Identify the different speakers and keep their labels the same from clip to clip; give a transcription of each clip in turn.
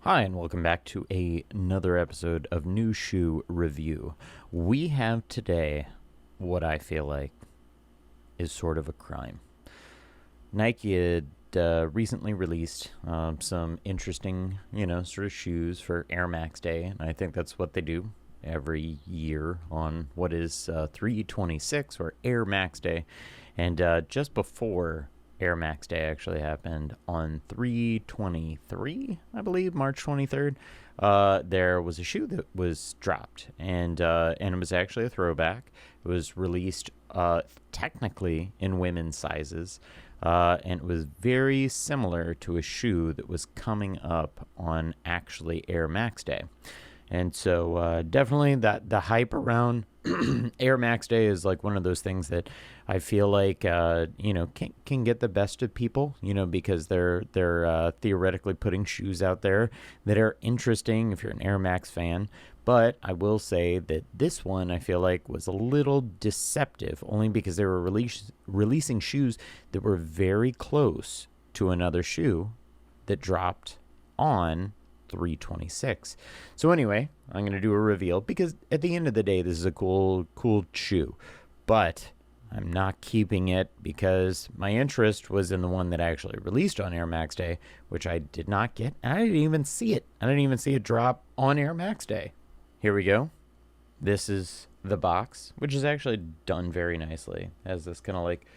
Speaker 1: Hi, and welcome back to another episode of New Shoe Review. We have today what I feel like is sort of a crime. Nike had recently released some interesting, sort of shoes for Air Max Day, and I think that's what they do every year on what is 3/26 or Air Max Day. And just before Air Max Day actually happened on 3/23, I believe, March 23rd. There was a shoe that was dropped, and it was actually a throwback. It was released technically in women's sizes, and it was very similar to a shoe that was coming up on actually Air Max Day. And so definitely the hype around Air Max Day is like one of those things that I feel like can get the best of people, because they're theoretically putting shoes out there that are interesting if you're an Air Max fan. But I will say that this one I feel like was a little deceptive, only because they were releasing shoes that were very close to another shoe that dropped on 3/26. So anyway, I'm going to do a reveal because at the end of the day, this is a cool shoe. But I'm not keeping it because my interest was in the one that actually released on Air Max Day, which I did not get. And I didn't even see it. I didn't even see it drop on Air Max Day. Here we go. This is the box, which is actually done very nicely. It has this kind of like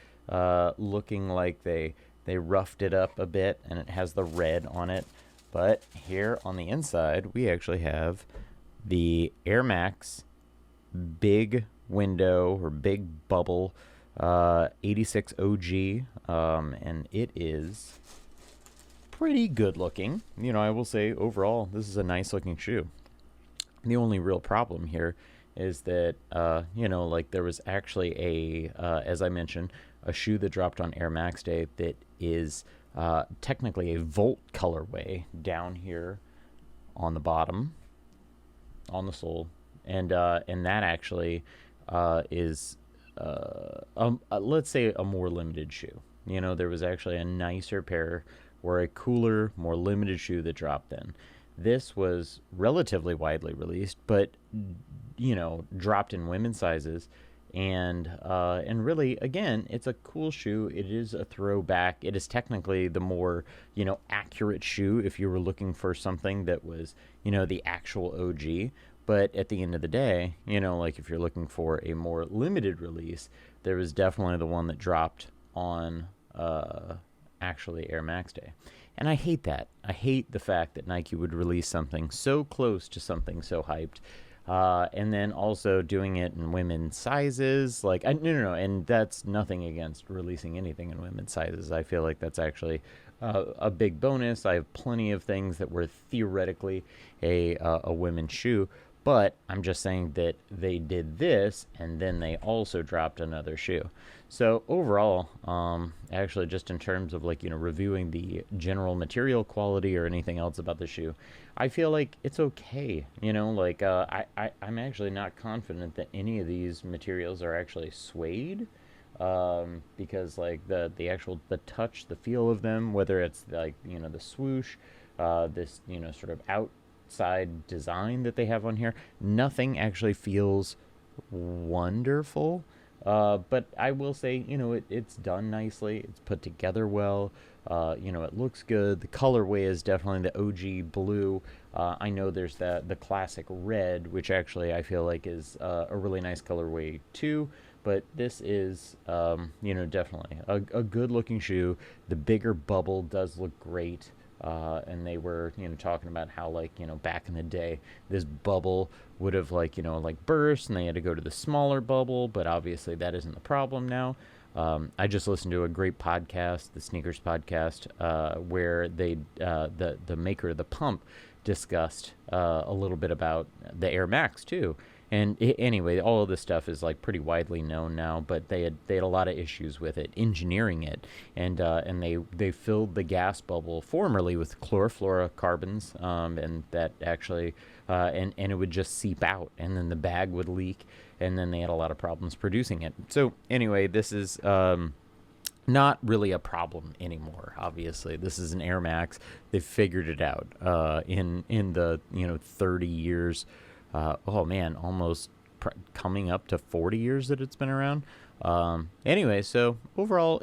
Speaker 1: looking like they roughed it up a bit, and it has the red on it. But here on the inside, we actually have the Air Max big window or big bubble 86 OG, and it is pretty good looking. I will say overall, this is a nice looking shoe. The only real problem here is that, there was actually as I mentioned, a shoe that dropped on Air Max Day that is technically a Volt colorway down here on the bottom, on the sole, and that actually is let's say a more limited shoe. There was actually a nicer pair or a cooler, more limited shoe that dropped then. This was relatively widely released, but dropped in women's sizes. And really, again, it's a cool shoe. It is a throwback. It is technically the more, accurate shoe if you were looking for something that was, the actual OG. But at the end of the day, like if you're looking for a more limited release, there was definitely the one that dropped on actually Air Max Day. And I hate that. I hate the fact that Nike would release something so close to something so hyped. And then also doing it in women's sizes. No. And that's nothing against releasing anything in women's sizes. I feel like that's actually a big bonus. I have plenty of things that were theoretically a women's shoe. But I'm just saying that they did this, and then they also dropped another shoe. So overall, actually, just in terms of reviewing the general material quality or anything else about the shoe, I feel like it's okay. I'm actually not confident that any of these materials are actually suede, because the touch, the feel of them, whether it's the swoosh, this sort of outside design that they have on here, nothing actually feels wonderful. But I will say, it's done nicely. It's put together well. It looks good. The colorway is definitely the OG blue. I know there's the classic red, which actually I feel like is a really nice colorway too. But this is, definitely a good looking shoe. The bigger bubble does look great. And they were, talking about how, back in the day, this bubble would have, burst, and they had to go to the smaller bubble, but obviously that isn't the problem now. I just listened to a great podcast, the Sneakers Podcast, where the maker of the pump discussed a little bit about the Air Max, too. And anyway, all of this stuff is pretty widely known now, but they had a lot of issues with it, engineering it, and they filled the gas bubble formerly with chlorofluorocarbons, and that actually and it would just seep out, and then the bag would leak, and then they had a lot of problems producing it. So anyway, this is not really a problem anymore. Obviously, this is an airmax. They've figured it out in the 30 years. Oh man, almost coming up to 40 years that it's been around. Anyway, so overall,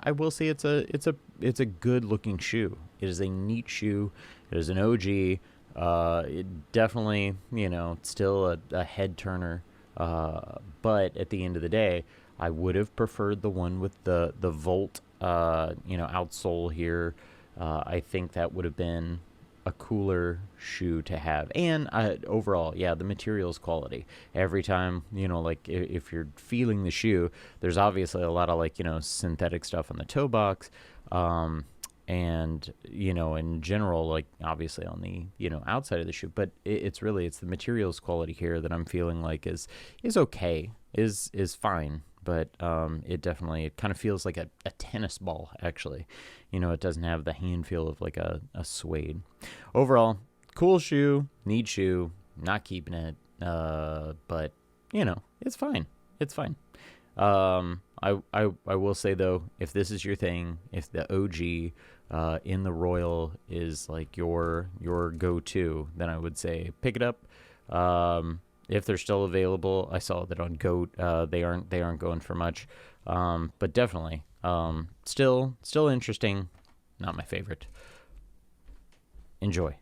Speaker 1: I will say it's a good looking shoe. It is a neat shoe. It is an OG. It definitely, still a head turner. But at the end of the day, I would have preferred the one with the Volt, outsole here. I think that would have been a cooler shoe to have. And overall, yeah, the materials quality. Every time, like if you're feeling the shoe, there's obviously a lot of synthetic stuff on the toe box. And in general, like obviously on the outside of the shoe, but it's the materials quality here that I'm feeling like is okay, is fine, but it kind of feels like a tennis ball, actually. It doesn't have the hand feel of like a suede. Overall, cool shoe, neat shoe, not keeping it, but it's fine. It's fine. I will say though, if this is your thing, if the OG in the Royal is like your go-to, then I would say pick it up. If they're still available, I saw that on Goat. They aren't going for much, but definitely still interesting. Not my favorite. Enjoy.